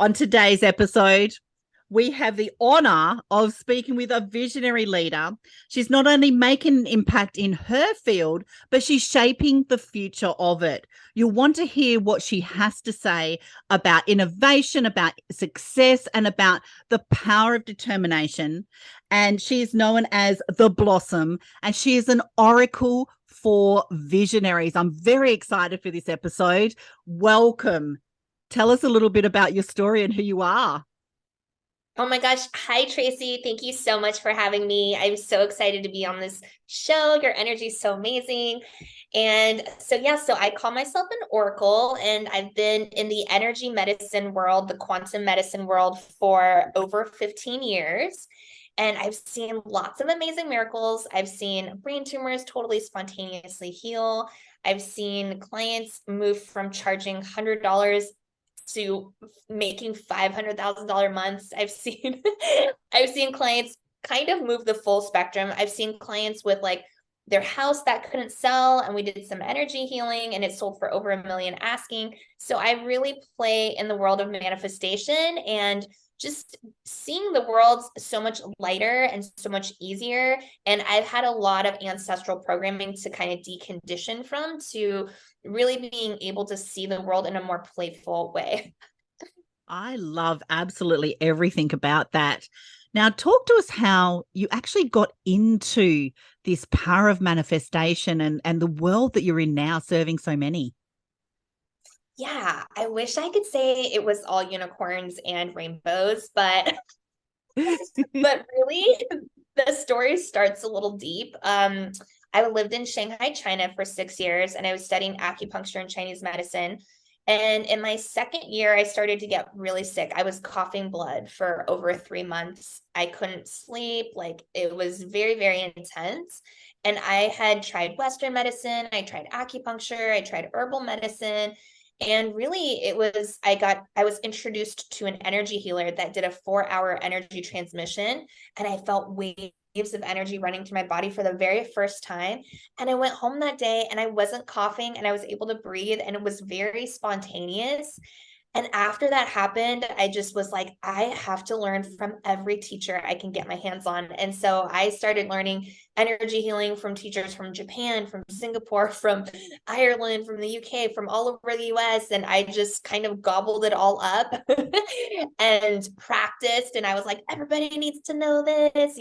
On today's episode, we have the honor of speaking with a visionary leader. She's not only making an impact in her field, but she's shaping the future of it. You'll want to hear what she has to say about innovation, about success, and about the power of determination. And she is known as the Blossom, and she is an oracle for visionaries. I'm very excited for this episode. Welcome. Tell us a little bit about your story and who you are. Oh my gosh. Hi, Tracy. Thank you so much for having me. I'm so excited to be on this show. Your energy is so amazing. So I call myself an oracle, and I've been in the energy medicine world, the quantum medicine world for over 15 years. And I've seen lots of amazing miracles. I've seen brain tumors totally spontaneously heal. I've seen clients move from charging $100 to making $500,000 months. I've seen clients kind of move the full spectrum. I've seen clients with like their house that couldn't sell, and we did some energy healing and it sold for over $1 million asking. So I really play in the world of manifestation and just seeing the world so much lighter and so much easier. And I've had a lot of ancestral programming to kind of decondition from, to really being able to see the world in a more playful way. I love absolutely everything about that. Now, talk to us how you actually got into this power of manifestation and the world that you're in now, serving so many. Yeah, I wish I could say it was all unicorns and rainbows, but but really the story starts a little deep. I lived in Shanghai, China for 6 years, and I was studying acupuncture and Chinese medicine. And in my second year, I started to get really sick. I was coughing blood for over 3 months. I couldn't sleep. Like, it was very, very intense. And I had tried Western medicine, I tried acupuncture, I tried herbal medicine. And really, I was introduced to an energy healer that did a 4 hour energy transmission. And I felt waves of energy running through my body for the very first time. And I went home that day and I wasn't coughing and I was able to breathe, and it was very spontaneous. And after that happened, I just was like, I have to learn from every teacher I can get my hands on. And so I started learning energy healing from teachers from Japan, from Singapore, from Ireland, from the UK, from all over the US. And I just kind of gobbled it all up and practiced. And I was like, everybody needs to know this,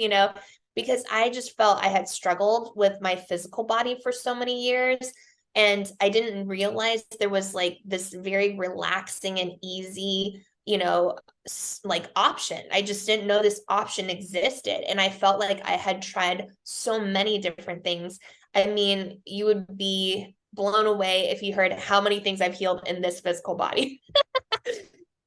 because I just felt I had struggled with my physical body for so many years. And I didn't realize there was like this very relaxing and easy, like option. I just didn't know this option existed. And I felt like I had tried so many different things. I mean, you would be blown away if you heard how many things I've healed in this physical body.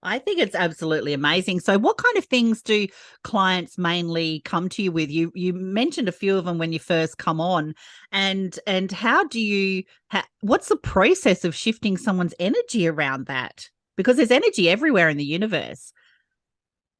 I think it's absolutely amazing. So what kind of things do clients mainly come to you with? You mentioned a few of them when you first come on, and how do you what's the process of shifting someone's energy around that? Because there's energy everywhere in the universe.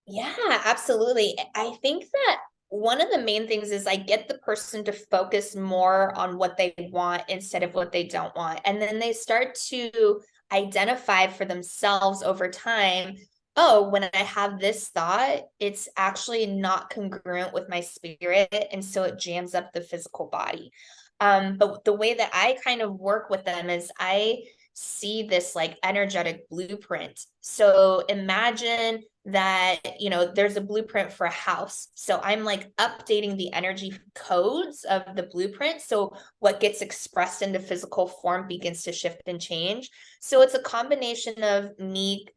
Yeah, absolutely. I think that one of the main things is I get the person to focus more on what they want instead of what they don't want. And then they start to identify for themselves over time, oh, when I have this thought, it's actually not congruent with my spirit. And so it jams up the physical body. But the way that I kind of work with them is I see this like energetic blueprint. So imagine that, there's a blueprint for a house. So I'm like updating the energy codes of the blueprint. So what gets expressed into physical form begins to shift and change. So it's a combination of me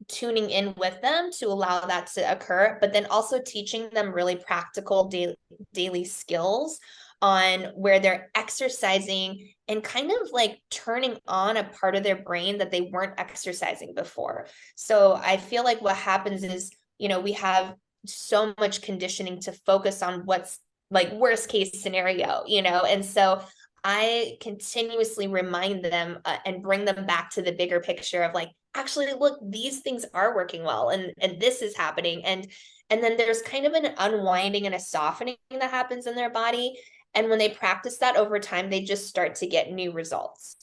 tuning in with them to allow that to occur, but then also teaching them really practical daily skills on where they're exercising and kind of like turning on a part of their brain that they weren't exercising before. So I feel like what happens is, we have so much conditioning to focus on what's like worst case scenario, and so I continuously remind them and bring them back to the bigger picture of like, actually, look, these things are working well, and this is happening, and then there's kind of an unwinding and a softening that happens in their body. And when they practice that over time, they just start to get new results.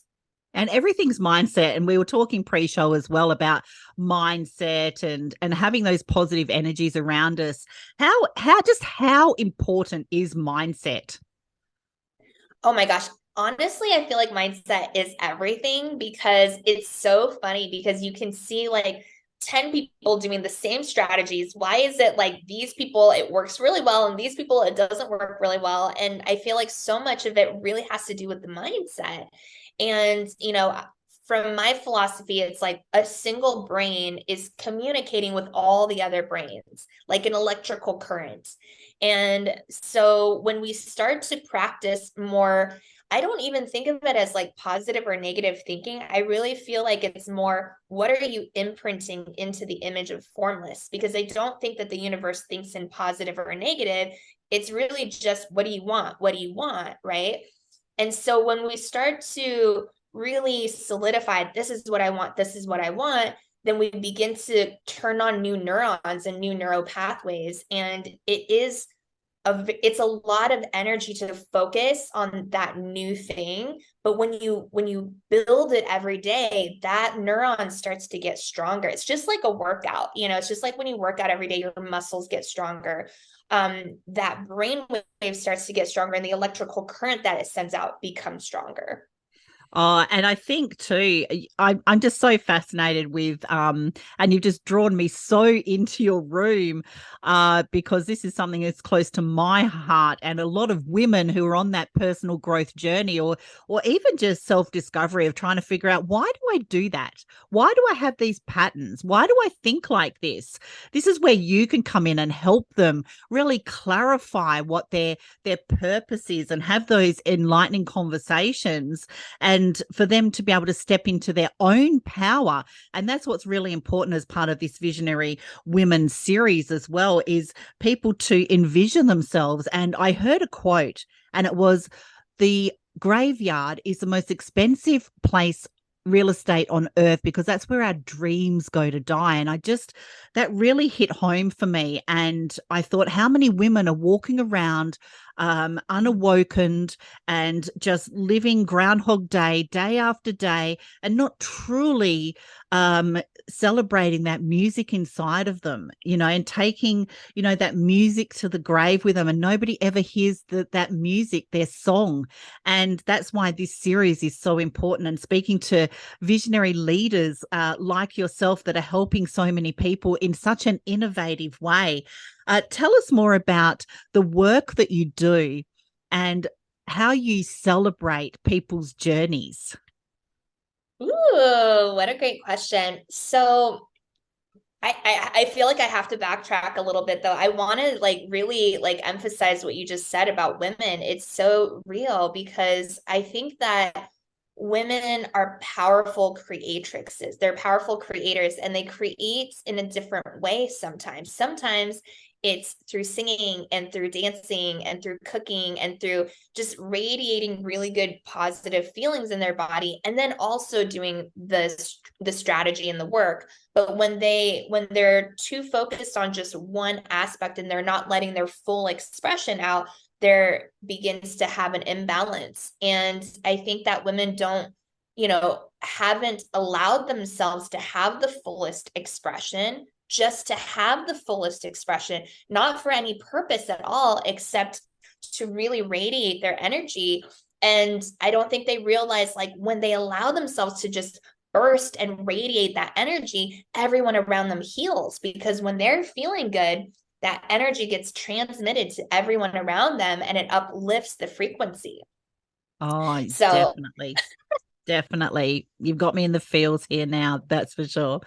And everything's mindset. And we were talking pre-show as well about mindset and having those positive energies around us. How important is mindset? Oh my gosh. Honestly, I feel like mindset is everything because it's so funny because you can see like 10 people doing the same strategies. Why is it like these people, it works really well, and these people, it doesn't work really well? And I feel like so much of it really has to do with the mindset. And, from my philosophy, it's like a single brain is communicating with all the other brains, like an electrical current. And so when we start to practice more, I don't even think of it as like positive or negative thinking. I really feel like it's more, what are you imprinting into the image of formless? Because I don't think that the universe thinks in positive or negative. It's really just, what do you want? What do you want? Right. And so when we start to really solidify, this is what I want, this is what I want, then we begin to turn on new neurons and new neural pathways. And it's a lot of energy to focus on that new thing, but when you build it every day, that neuron starts to get stronger. It's just like a workout, it's just like when you work out every day, your muscles get stronger. That brain wave starts to get stronger, and the electrical current that it sends out becomes stronger. And I think too, I'm just so fascinated with, and you've just drawn me so into your room, because this is something that's close to my heart, and a lot of women who are on that personal growth journey, or even just self-discovery of trying to figure out, why do I do that? Why do I have these patterns? Why do I think like this? This is where you can come in and help them really clarify what their purpose is, and have those enlightening conversations, and for them to be able to step into their own power. And that's what's really important as part of this Visionary Women series as well, is people to envision themselves. And I heard a quote, and it was, the graveyard is the most expensive place, real estate on earth, because that's where our dreams go to die. And that really hit home for me. And I thought, how many women are walking around unawoken and just living Groundhog Day, day after day, and not truly celebrating that music inside of them, and taking, that music to the grave with them, and nobody ever hears that music, their song. And that's why this series is so important, and speaking to visionary leaders like yourself that are helping so many people in such an innovative way. Tell us more about the work that you do and how you celebrate people's journeys. Ooh, what a great question. So I feel like I have to backtrack a little bit though. I want to like really like emphasize what you just said about women. It's so real because I think that women are powerful creatrixes. They're powerful creators, and they create in a different way sometimes. Sometimes it's through singing and through dancing and through cooking and through just radiating really good positive feelings in their body, and then also doing the strategy and the work. But when they're too focused on just one aspect and they're not letting their full expression out, there begins to have an imbalance. And I think that women haven't allowed themselves to have the fullest expression, just to have the fullest expression, not for any purpose at all, except to really radiate their energy. And I don't think they realize, like, when they allow themselves to just burst and radiate that energy, everyone around them heals, because when they're feeling good, that energy gets transmitted to everyone around them and it uplifts the frequency. Oh, So definitely. Definitely. You've got me in the feels here now, that's for sure.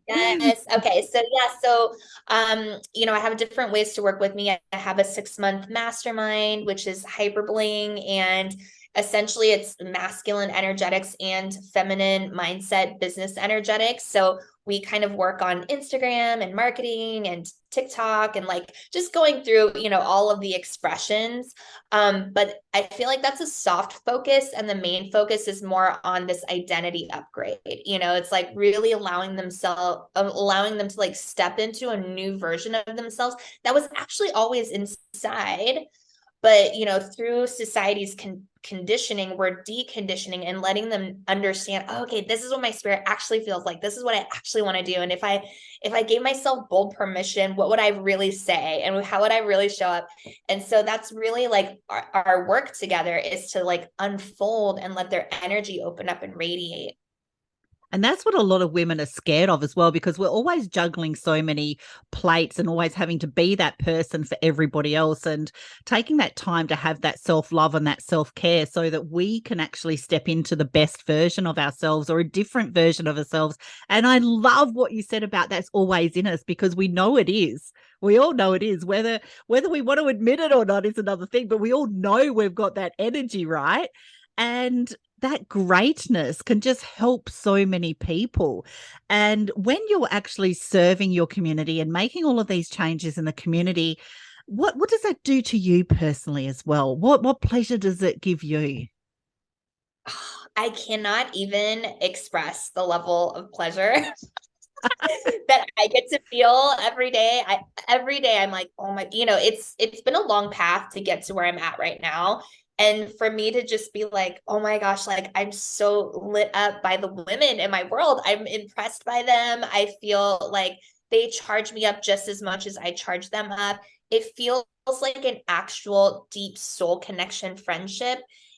yes. Okay. So yeah. So I have different ways to work with me. I have a 6-month mastermind, which is hyperbling, and essentially it's masculine energetics and feminine mindset business energetics. So we kind of work on Instagram and marketing and TikTok and like just going through, all of the expressions. But I feel like that's a soft focus, and the main focus is more on this identity upgrade. It's like really allowing them to like step into a new version of themselves that was actually always inside, But, through society's conditioning, we're deconditioning and letting them understand, oh, okay, this is what my spirit actually feels like. This is what I actually want to do. And if I gave myself bold permission, what would I really say? And how would I really show up? And so that's really like our work together, is to like unfold and let their energy open up and radiate. And that's what a lot of women are scared of as well, because we're always juggling so many plates and always having to be that person for everybody else, and taking that time to have that self-love and that self-care so that we can actually step into the best version of ourselves, or a different version of ourselves. And I love what you said about that's always in us, because we know it is. We all know it is. Whether we want to admit it or not is another thing, but we all know we've got that energy, right? And that greatness can just help so many people. And when you're actually serving your community and making all of these changes in the community, what does that do to you personally as well? What pleasure does it give you? I cannot even express the level of pleasure that I get to feel every day. Every day I'm like, oh my, it's been a long path to get to where I'm at right now. And for me to just be like, oh my gosh, like I'm so lit up by the women in my world. I'm impressed by them. I feel like they charge me up just as much as I charge them up. It feels like an actual deep soul connection friendship.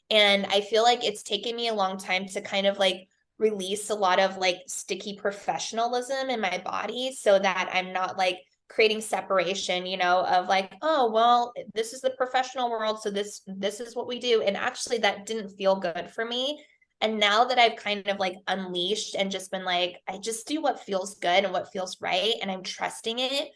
And I feel like it's taken me a long time to kind of like release a lot of like sticky professionalism in my body, so that I'm not like creating separation, of like, oh, well, this is the professional world, so this is what we do. And actually that didn't feel good for me. And now that I've kind of like unleashed and just been like, I just do what feels good and what feels right, and I'm trusting it.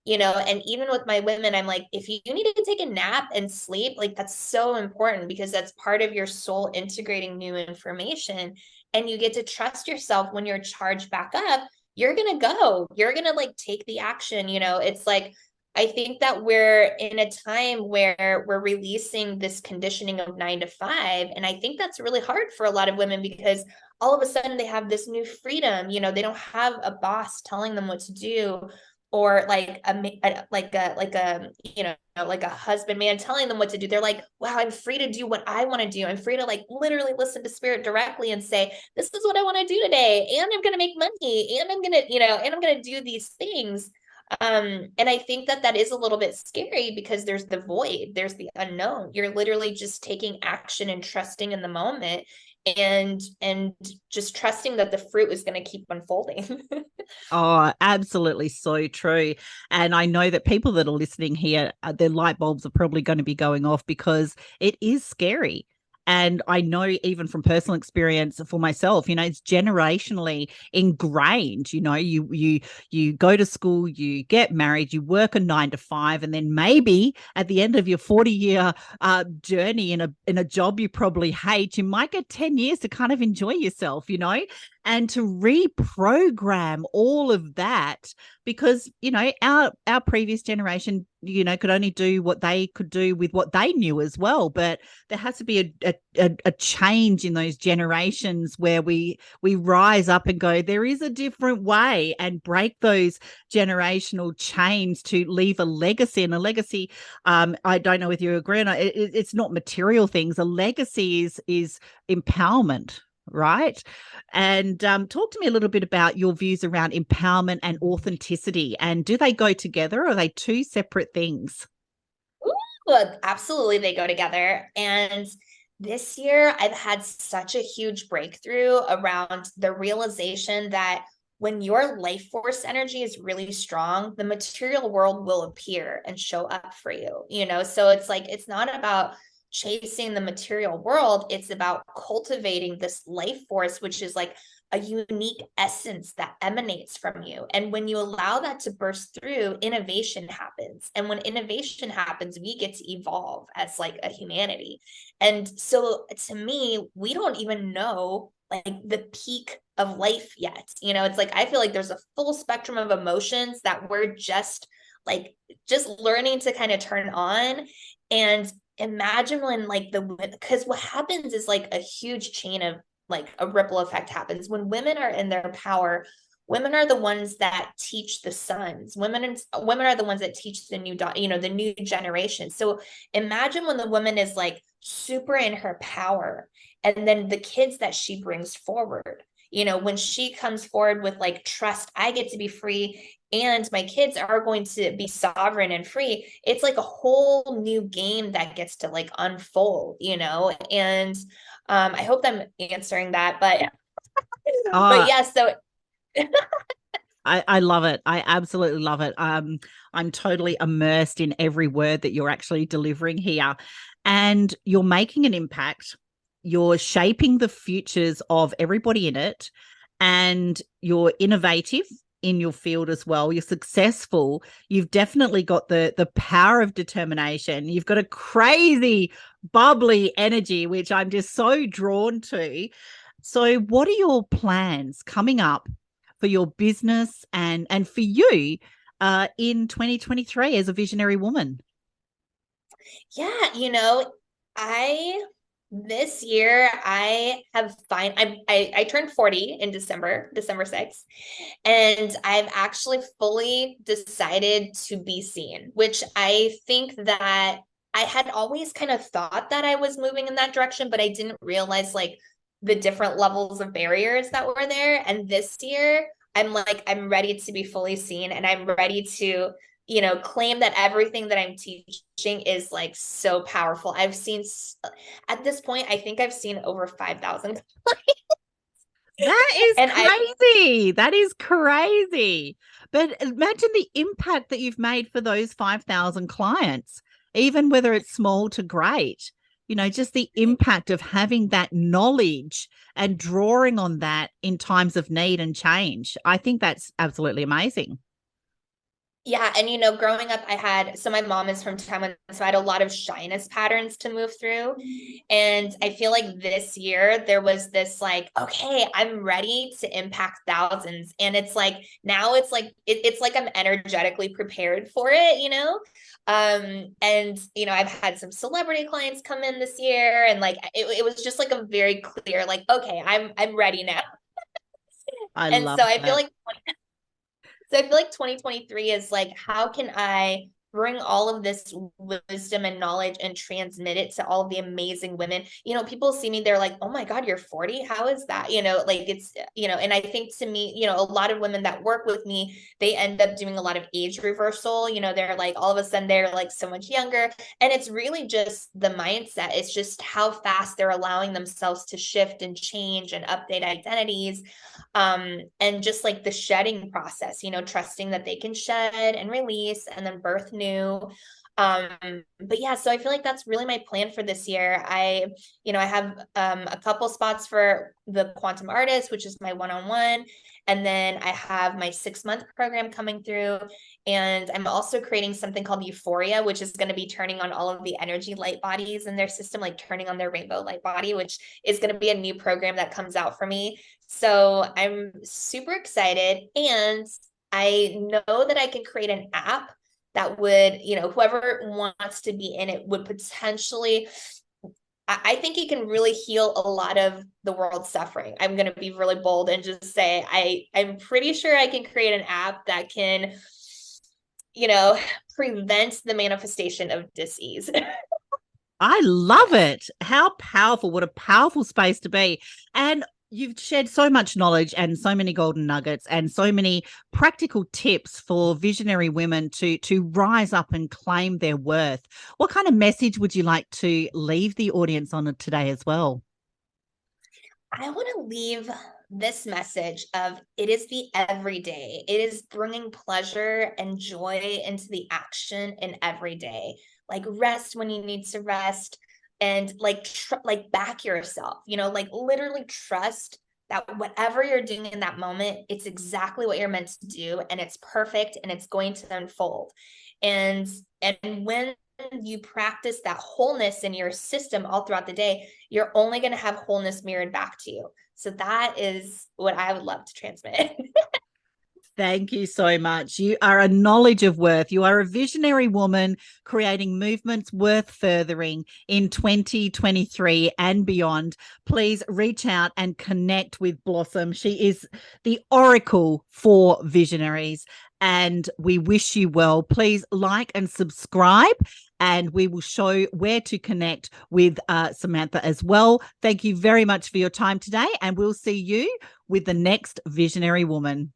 And even with my women, I'm like, if you need to take a nap and sleep, like that's so important, because that's part of your soul integrating new information. And you get to trust yourself when you're charged back up. You're going to go, you're going to like take the action. It's like, I think that we're in a time where we're releasing this conditioning of 9 to 5. And I think that's really hard for a lot of women, because all of a sudden they have this new freedom. They don't have a boss telling them what to do, or like like a husband man telling them what to do. They're like, wow, I'm free to do what I want to do. I'm free to like literally listen to spirit directly and say, this is what I want to do today, and I'm going to make money, and I'm going to, and I'm going to do these things. And I think that that is a little bit scary, because there's the void, there's the unknown. You're literally just taking action and trusting in the moment, and just trusting that the fruit is going to keep unfolding. Oh, absolutely so true. And I know that people that are listening here, their light bulbs are probably going to be going off, because it is scary. And I know even from personal experience for myself, it's generationally ingrained. You go to school, you get married, you work a 9 to 5, and then maybe at the end of your 40-year journey in a job you probably hate, you might get 10 years to kind of enjoy yourself, and to reprogram all of that, because our previous generation could only do what they could do with what they knew as well. But there has to be a change in those generations, where we rise up and go, there is a different way, and break those generational chains to leave a legacy. And a legacy, I don't know if you agree or not, it's not material things. A legacy is empowerment, right? And talk to me a little bit about your views around empowerment and authenticity. And do they go together, or are they two separate things? Ooh, absolutely, they go together. And this year, I've had such a huge breakthrough around the realization that when your life force energy is really strong, the material world will appear and show up for you. So it's like, it's not about chasing the material world, it's about cultivating this life force, which is like a unique essence that emanates from you. And when you allow that to burst through, innovation happens. And when innovation happens, we get to evolve as like a humanity. And so to me, we don't even know like the peak of life yet. It's like, I feel like there's a full spectrum of emotions that we're just learning to kind of turn on. And imagine when like because what happens is like a huge chain of like a ripple effect happens when women are in their power. women are the ones that teach the sons. Women are the ones that teach the new, the new generation. So imagine when the woman is like super in her power, and then the kids that she brings forward, when she comes forward with like trust, I get to be free and my kids are going to be sovereign and free. It's like a whole new game that gets to like unfold, and I hope I'm answering that, but Oh, yeah, so I love it. I absolutely love it. I'm totally immersed in every word that you're actually delivering here. And you're making an impact. You're shaping the futures of everybody in it. And you're innovative in your field as well. You're successful. You've definitely got the power of determination. You've got a crazy, bubbly energy, which I'm just so drawn to. So, what are your plans coming up for your business and for you in 2023 as a visionary woman? yeah, I this year I have I turned 40 in December 6th, and I've actually fully decided to be seen, which I think that I had always kind of thought that I was moving in that direction, but I didn't realize like the different levels of barriers that were there. And this year I'm ready to be fully seen, and I'm ready to claim that everything that I'm teaching is like so powerful. At this point, I think I've seen over 5,000 That is and I crazy. That is crazy. But imagine the impact that you've made for those 5,000 clients, even whether it's small to great. Just the impact of having that knowledge and drawing on that in times of need and change. I think that's absolutely amazing. Yeah, and growing up, so my mom is from Taiwan, so I had a lot of shyness patterns to move through. And I feel like this year there was this like, okay, I'm ready to impact thousands. And it's like now it's like I'm energetically prepared for it, and I've had some celebrity clients come in this year, and like it was just like a very clear, like, okay, I'm ready now. I And love that. so I feel like 2023 is like, how can I bring all of this wisdom and knowledge and transmit it to all of the amazing women? People see me, they're like, oh my God, you're 40. How is that? Like and I think to me, a lot of women that work with me, they end up doing a lot of age reversal. They're like, all of a sudden they're like so much younger. And it's really just the mindset. It's just how fast they're allowing themselves to shift and change and update identities, and just like the shedding process, trusting that they can shed and release and then birth new. But yeah, so I feel like that's really my plan for this year. I have a couple spots for the quantum artist, which is my one-on-one, and then I have my 6-month program coming through, and I'm also creating something called Euphoria, which is going to be turning on all of the energy light bodies in their system, like turning on their rainbow light body, which is going to be a new program that comes out for me. So I'm super excited, and I know that I can create an app that would, whoever wants to be in it would potentially, I think it can really heal a lot of the world's suffering. I'm going to be really bold and just say, I'm pretty sure I can create an app that can, prevent the manifestation of disease. I love it. How powerful. What a powerful space to be. And you've shared so much knowledge and so many golden nuggets and so many practical tips for visionary women to rise up and claim their worth. What kind of message would you like to leave the audience on it today as well? I want to leave this message of, it is the everyday. It is bringing pleasure and joy into the action in every day. Like rest when you need to rest, and like like back yourself. Like literally trust that whatever you're doing in that moment, it's exactly what you're meant to do, and it's perfect, and it's going to unfold. And when you practice that wholeness in your system all throughout the day, you're only going to have wholeness mirrored back to you. So that is what I would love to transmit. Thank you so much. You are a knowledge of worth. You are a visionary woman creating movements worth furthering in 2023 and beyond. Please reach out and connect with Blossom. She is the oracle for visionaries, and we wish you well. Please like and subscribe, and we will show where to connect with Samantha as well. Thank you very much for your time today, and we'll see you with the next visionary woman.